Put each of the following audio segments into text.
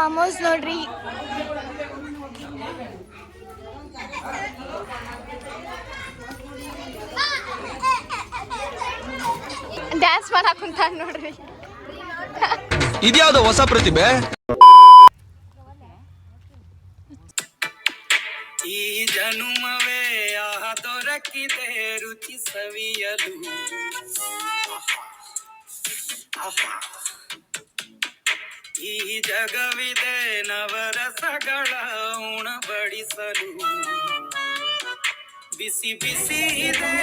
Farm house ನೋಡ್ರಿ. Dance ಮಾಡಕ್ ಕುಂತಾರ ನೋಡ್ರಿ. ಇದ್ಯಾವ್ದು ಹೊಸ ಪ್ರತಿಭೆ? ಈ ಜನುಮವೇ ಆಹ ದೊರಕಿದೆ ರುಚಿ ಸವಿಯಲು. ಈ ಜಗವಿದೆ ನವರಸಗಳ ಉಣಬಡಿಸಲು. ಬಿಸಿ ಬಿಸಿ ಇದೆ,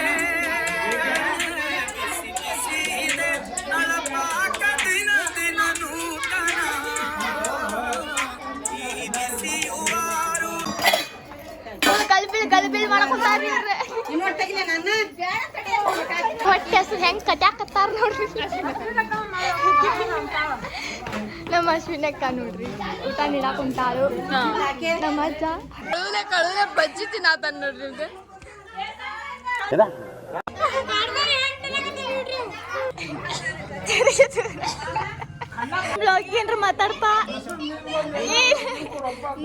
ಬಿಸಿ ಬಿಸಿ ಇದೆ ನಳಪಾಕ ದಿನ ದಿನ ನೂತನ. ಈ ಬಿಸಿಯುವಾರು ಗಲ್ಬಿಲ್ ಮಾಡಕತ್ತಾರ. ಹೊಟ್ಟೆ ಹೆಸರು ಹೆಂಗ್ ಕಟ್ಯಾಕತ್ತಾರ ನೋಡ್ರಿ. ನಮ್ಮ ಅಶ್ವಿನಕ್ಕ ನೋಡ್ರಿ ಊಟ ನೀಡಾಕ ಕುಂತಾಳು. ನಮ್ಮ ಅಜ್ಜ ಕಳುಲೆ ಬಜ್ಜಿ ತಿನ್ನಾತಾನ ನೋಡ್ರಿ. ಬ್ಲಾಗಿಗೆ ಏನ್ರ ಮಾತಾಡ್ಪ.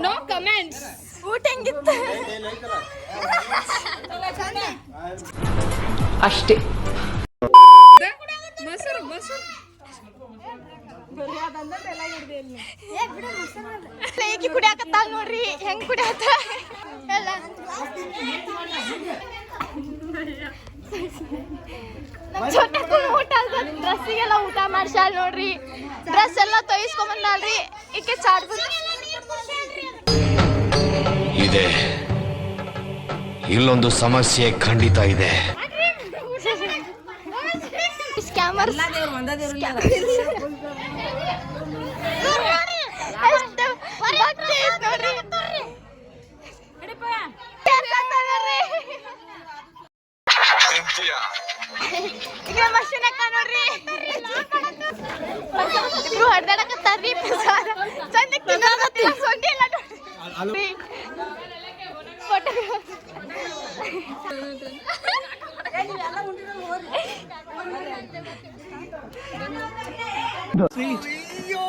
No comments. ಊಟ ಹೆಂಗಿತ್ತು? ಅಷ್ಟೇ. ಏಕಿ ಕುಡಿಯಾಕತ್ತಾಳ ನೋಡ್ರಿ ಹೆಂಗ್ ಕುಡಿಯಾತ ಎಲ್ಲ. ಊಟ ಡ್ರೆಸ್ಸಿಗೆಲ್ಲ ಊಟ ಮಾಡ್ಸ್ಯಾಳ ನೋಡ್ರಿ. ಡ್ರೆಸ್ ಎಲ್ಲ ತೊಯಿಸ್ಕೊಂಡ್ ಬಂದಾಳ್ರಿ. ಈಕೆ ಚಾಟ್ ಇದೆ, ಇಲ್ಲೊಂದು ಸಮಸ್ಯೆ ಖಂಡಿತ ಇದೆ. ಸ್ಕ್ಯಾಮರ್ ಈಗ ಮಷಿನಕ್ಕ ನೋಡ್ರಿ ಇಬ್ರು ಹೊಡ್ದಾಡಕತ್ತಾರ್ರಿ. ಚಂದಕ್ಕೆ ತಿನ್ನೋದತ್ತಿಲ್ಲ ಸೊಂಡಿ ಎಲ್ಲ ನೋಡ್ರಿ. ಅಯ್ಯೋ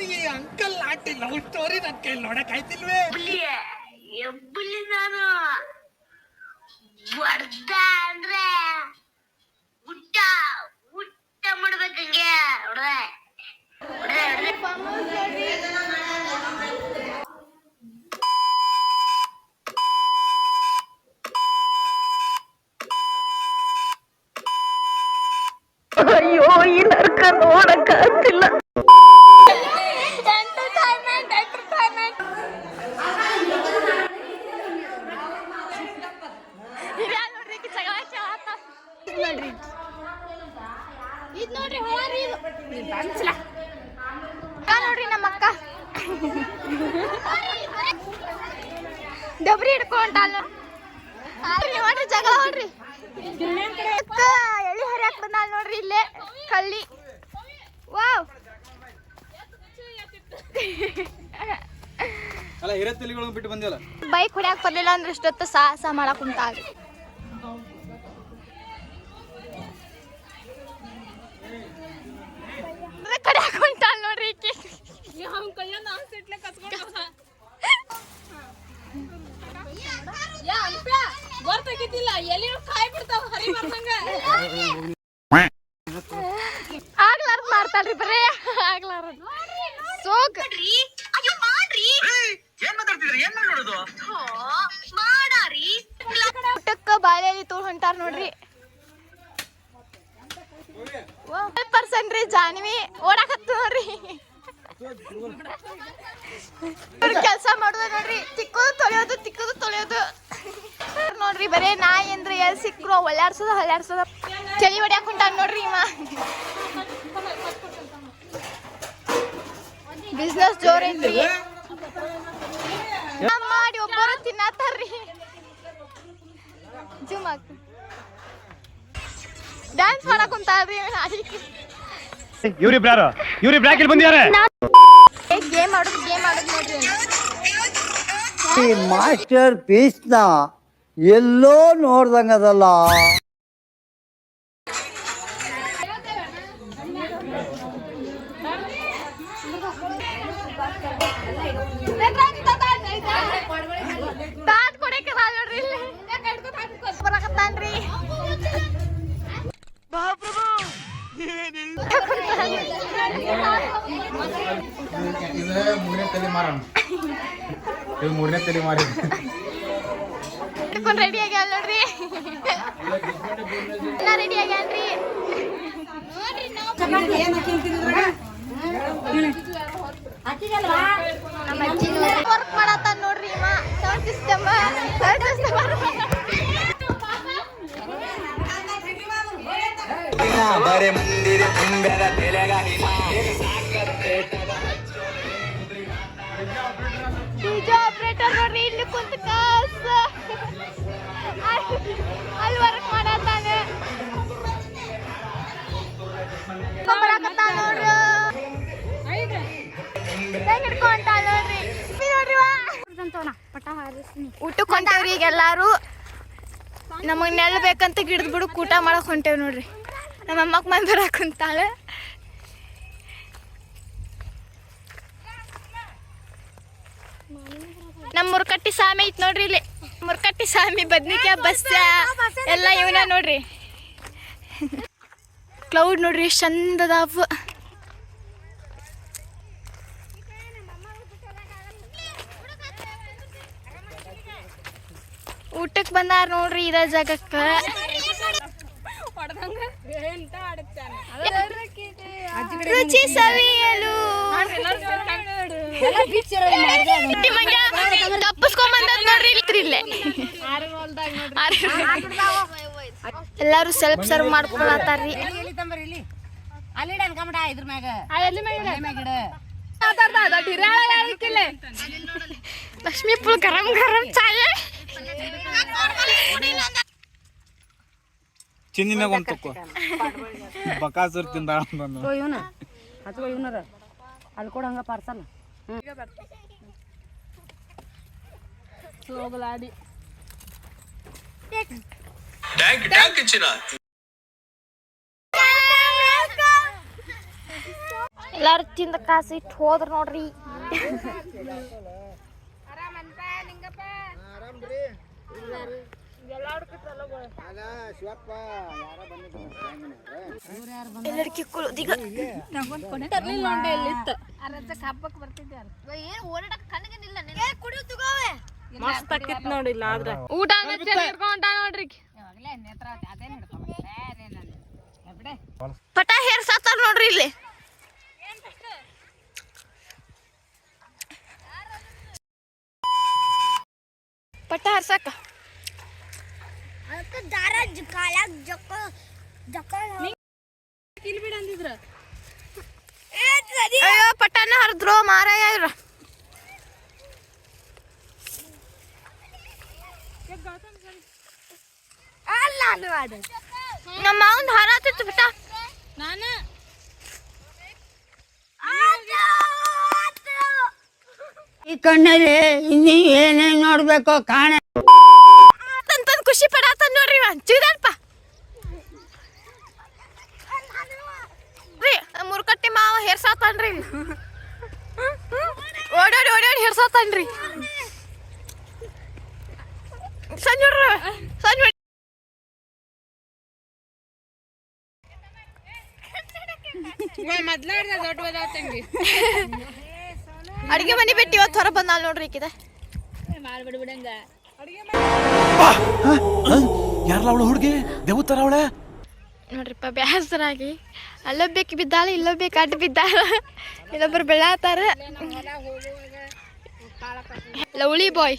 ಈ ಅಂಕಲ್ ಆಂಟಿ ಲವ್ ಸ್ಟೋರಿ ನನ್ ಕೈಲಿ ನೋಡಕ್ ಆಯ್ತಿಲ್ವೇ? ಎಬ್ಬುಲಿ ನಾನು ಬರ್ದ ಅಂದ್ರೆ ಊಟ ಊಟ ಮಾಡ್ಬೇಕಂಗೆ ಅಯ್ಯೋ ಈ ನರ್ಕ ನೋಡಕ್ ಆಗ್ತಿಲ್ಲ. ನೋಡ್ರಿ ನಮ್ಮ ಅಕ್ಕ ಡಬ್ರಿ ಹಿಡ್ಕೊಂಡಾಳ ನೋಡ್ರಿ. ಜಗಳ ನೋಡ್ರಿ. ಎಳಿ ಹರಿಯಾಕ್ ಬಂದಾಳ ನೋಡ್ರಿ ಇಲ್ಲೇ ಕಳ್ಳಿ. ವಾವ್ ಅಲ್ಲ ಹಿರತ್ತಲಿಗಳನ್ನು ಬಿಟ್ಟು ಬಂದಿಲ್ಲ. ಬೈಕ್ ಹೊಡ್ಯಾಕ್ ಬರ್ಲಿಲ್ಲ ಅಂದ್ರೆ ಇಷ್ಟೊತ್ತು ಸಾಹಸ ಮಾಡಕ್ ಕುಂತಾಳ್ರಿ. ಕಡ್ಯಾಕ್ ಕುಂತಾಳ ನೋಡ್ರಿ ಈಕಿ. ಆಗ್ಲಾರ್ದ ಮಾಡ್ತಾಳ್ರಿ ಬರೇ ಆಗ್ಲಾರ್ದ ಸೋಗ್. ಊಟಕ್ಕ ಬಾಳೆಲಿ ತೋಳ್ ಹೊಂಟಾರ ನೋಡ್ರಿ. 1% ರೀ ಜಾನ್ವಿ ಓಡಾಕತ್ತ ನೋಡ್ರಿ. ಕೆಲಸ ಮಾಡೋದು ನೋಡ್ರಿ. ತಿಕ್ಕೋದು ತೊಳೆಯೋದು ನೋಡ್ರಿ. ಬರೇ ನಾಯಿ ಅಂದ್ರೆ ಎಲ್ಲಿ ಸಿಕ್ರು ಒಳ್ಳೆಯಾಡ್ಸೋದ ಹಳ್ಯಾಡ್ಸೋದ ಚಳಿ ಹೊಡ್ಯಾಕ ಹೊಂಟಾನ ನೋಡ್ರಿ ಇವ. ಬಿಸ್ನೆಸ್ ಜೋರ್ ಐತ್ರಿ. ಮಾಡಿ ಒಬ್ಬರು ತಿನ್ನತ್ತಾರ್ರಿ. ಜುಮಾಕ್ ಡ್ಯಾನ್ಸ್ ಮಾಡಕ್ ಕುಂತಾರ್ರಿ. ಇವ್ರಿ ಬ್ರಾಕಿಲ್ ಬಂದಿದ್ದಾರೆ. ಗೇಮ್ ಆಡೋದು ನೋಡ್ರಿ. ಈ ಮಾಸ್ಟರ್ ಪೀಸ್ನ ಎಲ್ಲೋ ನೋಡ್ದಂಗದಲ್ಲ. ಮೂರನೇ ತಲೆ ಮಾರಿ ಇಟ್ಕೊಂಡ್ ರೆಡಿ ಆಗ್ಯಾಳ ನೋಡ್ರಿ ಎಲ್ಲ ರೆಡಿ ಆಗ್ಯಾನ್ರಿ ವರ್ಕ್ ಮಾಡತ್ತ ನೋಡ್ರಿ ಇವ ಸೌಂಡ್ ಸಿಸ್ಟಮ್ ಡಿಜೆ ಆಪರೇಟರ್ ನೋಡ್ರಿ ಇಲ್ಲಿ ಕುಂತ ಕಾಸ ಅಲ್ಲಿ ವರ್ಕ್ ಮಾಡತ್ತಾನೆ ಬರಕತ್ತ ನೋಡ್ರಿ ಹೆಂಗ್ ಹಿಡ್ಕೊಂತ ನೋಡ್ರಿ ಊಟಕ್ಕೆ ಹೊಂಟೇವ್ರಿ ಈಗ ಎಲ್ಲಾರು ನಮಗ್ ನೆಲ್ ಬೇಕಂತ ಗಿಡದ್ ಬಿಡು ಊಟ ಮಾಡಕ್ ಹೊಂಟೇವ್ ನೋಡ್ರಿ ನಮ್ಮ ಅಮ್ಮಕ್ ಮಂದಿ ಬರಾಕ್ ಕುಂತಾಳೆ ನಮ್ಮ ಮುರ್ಕಟ್ಟಿ ಸಾಮಿ ಐತ್ ನೋಡ್ರಿ ಇಲ್ಲಿ ಮುರ್ಕಟ್ಟಿ ಸಾಮಿ ಬದ್ನಿಕಾಯಿ ಬಸ್ ಎಲ್ಲ ಇವನ ನೋಡ್ರಿ ಕ್ಲೌಡ್ ನೋಡ್ರಿ ಎಷ್ಟು ಚಂದ ಅದಾವ ಊಟಕ್ಕೆ ಬಂದಾರ ನೋಡ್ರಿ ಇದ ಜಾಗಕ್ಕ ರುಚಿ ಸವಿಯಲು ತಪ್ಪಿಸ್ಕೊಂಡ್ ನೋಡ್ರಿ ಇಲ್ಲೇ ಎಲ್ಲಾರು ಸೆಲ್ಫ್ ಸರ್ವ್ ಮಾಡ್ಕೊಳತ್ತಾರ್ರಿ ಲಕ್ಷ್ಮೀ ಫುಲ್ ಗರಂ ಗರಂ ಚಾಯ್ ಚಿನ್ನಿನಾಗ ಒಂದು ತಕ್ಕೋ ಬಕಾಸುರ್ ತಿಂದ ಅಲ್ಲಿ ಕೂಡ ಹಂಗ ಪಾರ್ಸಲ್ ಹೋಗಲಾಡಿ ಎಲ್ಲಾರು ತಿಂದ ಕಾಸು ಇಟ್ಟು ಹೋದ್ರ ನೋಡ್ರಿ ಎಲ್ಲರಿಗೆ ಕುಳೋದೀಗ ನೋಡಿಲ್ಲ ಆದ್ರೆ ಊಟ ನೋಡ್ರಿ ಪಟ ಹೇರ್ಸಾತಾರ ನೋಡ್ರಿ ಇಲ್ಲಿ ಪಟ ಹರ್ಸಾಕ ಅಯ್ಯೋ ಪಟಾನ ಹರಿದ್ರು ಮಾರಾಯ ಇವ್ರ ನಮ್ಮ ಮಾವನ್ ಹಾರಾತಿತ್ತು ಬಿಟ್ಟ ನಾನು ಈ ಕಣ್ಣಲ್ಲಿ ಇನ್ನೀ ಏನೇನ್ ನೋಡ್ಬೇಕು ಕಾಣ ಅಂತಂದ್ ಖುಷಿ ಪಡಾತ ನೋಡ್ರಿ ಚಿದಲ್ಪ ರೀ ಮುರ್ಕಟ್ಟಿ ಮಾವ ಹೇರ್ಸಾತನ್ರಿ ಓಡಾಡಿ ಓಡಾಡಿ ಹೇರ್ಸಾತನ್ರಿ ಸಂಜ ಸಂಜ ಅಡಿಗೆ ಮನೆ ಬಿಟ್ಟು ಇವತ್ತು ಹೊರ ಬಂದಾಳ ನೋಡ್ರಿ ಈಕಿದ ಯಾರಲ್ಲ ಅವಳು ಹುಡುಗಿ ದೇವತರ ಅವಳೆ ನೋಡ್ರಿಪ್ಪ ಬ್ಯಾಸರಾಗಿ ಅಲ್ಲೊಬ್ಬೇಕು ಬಿದ್ದಾಳ ಇಲ್ಲೊಬ್ಬೇಕು ಅಡ್ಡ ಬಿದ್ದಾಳ ಇಲ್ಲೊಬ್ಬರು ಬೆಳಾತಾರ ಲವ್ಲಿ ಬಾಯ್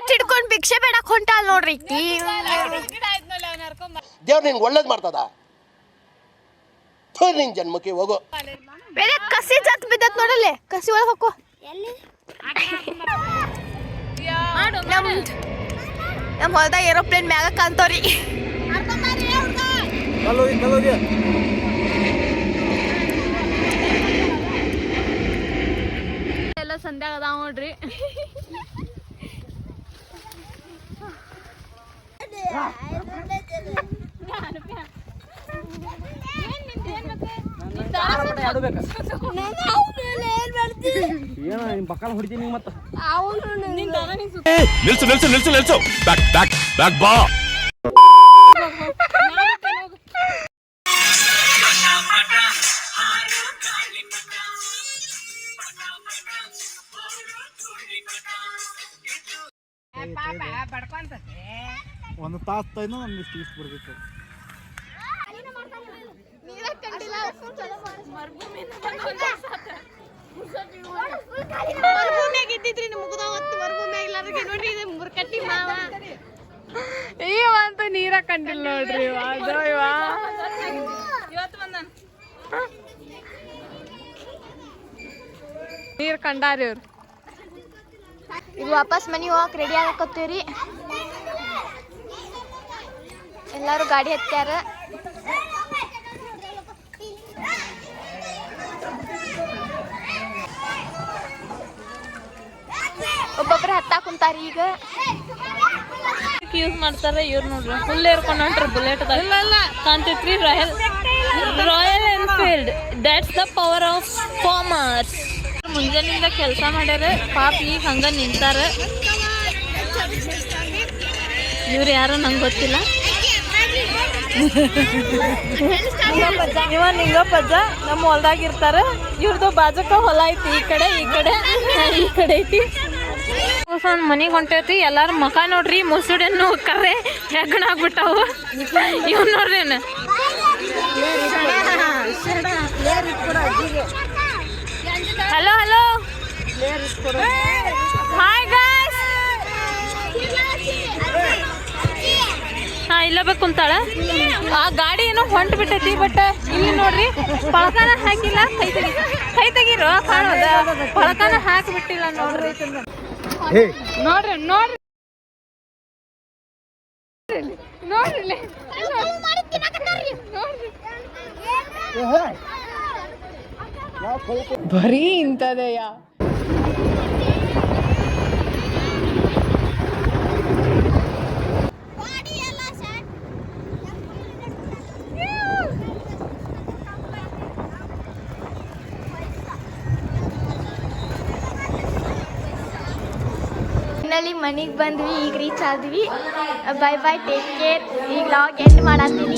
ಹಿಡ್ಕೊಂಡ್ ಭಿಕ್ಷೆ ಬೇಡಕ್ ಹೊಂಟಾಳ ನೋಡ್ರಿ ದೇವ್ರು ನಿನ್ಗೆ ಒಳ್ಳೇದು ಮಾಡ್ತದ ನಿನ್ ಜನ್ಮಕ್ಕೆ ಹೋಗೋ ಬೇರೆ ಕಸಿ ಜತ್ ಬಿದ್ದತ್ ನೋಡಲ್ಲೇ ಕಸಿ ಒಳಗೆ ಹೋಗೋ ನಮ್ಮ ಹೊಲ್ದಾಗ ಏರೋಪ್ಲೇನ್ ಮ್ಯಾಗ ಕಾಣ್ತಾವ್ರಿ ಎಲ್ಲ ಸಂಧ್ಯಾಗ ಅದಾವ ನೋಡ್ರಿ ಬಕಾಲ ಹೊಡಿತೀನಿ ಮತ್ತೆ ನಿಲ್ಸು ನಿಲ್ಸು ನಿಲ್ಸು ನಿಲ್ಸು ಬ್ಯಾಕ್ ಬ್ಯಾಕ್ ಬ್ಯಾಕ್ ಬಾ ಒಂದು ತಾಸು ತೈನು ನಮ್ಗೆ ಇಷ್ಟು ಬರ್ಬೇಕು. ಮರುಭೂಮಿಯಾಗ ಇದ್ದಿದ್ರಿ ಮುಗ್ದ ಹೊತ್ತು ಮರುಭೂಮಿಯಾಗ ಇಲ್ಲಾರ್ದಕ್ಕೆ ನೋಡ್ರಿ ಇದು ಮುರ್ಕಟ್ಟಿ ಮಾವ ಅಂತ ನೀರ ಕಂಡಿಲ್ಲ ನೋಡ್ರಿ ನೀರ್ ಕಂಡಾರಿ ಅವ್ರು. ಈಗ ವಾಪಸ್ ಮನೆಗೆ ಹೋಗಕ್ಕೆ ರೆಡಿ ಆಗಕತ್ತೀವ್ರಿ. ಎಲ್ಲರೂ ಗಾಡಿ ಹತ್ಯಾರ. ಒಬ್ಬೊಬ್ರು ಹತ್ತಾಕ್ ಕುಂತಾರ ಈಗ. ಯೂಸ್ ಮಾಡ್ತಾರೆ ಇವ್ರು ನೋಡ್ರಿ ಫುಲ್ ಏರ್ಕೊಂಡು ಹೊಂಟ್ರಿ ಬುಲೆಟ್ ಕಾಣ್ತೈತ್ರಿ. Royal Enfield that's the power of farmers. ಮುಂಜಾನಿಂದ ಕೆಲಸ ಮಾಡ್ಯಾರ ಪಾಪ ಈಗ ಹಂಗ ನಿಂತಾರ. ಇವ್ರು ಯಾರು ನಂಗೆ ಗೊತ್ತಿಲ್ಲ. ಇವ ನಿಂಗಪ್ಪಜ್ಜ ನಮ್ಮ ಹೊಲ್ದಾಗ ಇರ್ತಾರ. ಇವ್ರದ್ದು ಬಾಜಕ ಹೊಲ ಐತಿ. ಈ ಕಡೆ ಐತಿ. ಒಂದ್ ಮನಿಗ್ ಹೊಂಟೈತಿ. ಎಲ್ಲಾರು ಮಕ ನೋಡ್ರಿ ಮುಸುಡನ್ನು ಕರ್ರೆ ಹೆಗ್ಗಣ ಆಗ್ಬಿಟ್ಟಾವು. ಇವ್ ನೋಡ್ರಿ ಹಲೋ ಹಾಯ್ ಗಾಯ್ಸ್. ಹಾ ಇಲ್ಲ ಬೇಕು ಕುಂತಾಳ. ಆ ಗಾಡಿ ಏನೋ ಹೊಂಟ್ ಬಿಟ್ಟೈತಿ. ಬಟ್ ಇಲ್ಲಿ ನೋಡ್ರಿ ಪಳಕಾನ ಹಾಕಿಲ್ಲ. ಕೈ ತೆಗೀರೋ ಕಾಣೋದ. ಪಳಕಾನ ಹಾಕಿಬಿಟ್ಟಿಲ್ಲ ನೋಡ್ರಿ. ನೋಡ್ರಿ ಬರೀ ಇಂಥದೆಯ. ಫೈನಲಿ ಮನೆಗೆ ಬಂದ್ವಿ. ಈಗ ರೀಚ್ ಆದ್ವಿ. Bye take care. ಈಗ ಲಾಗ್ ಎಂಡ್ ಮಾಡತ್ತೀನಿ.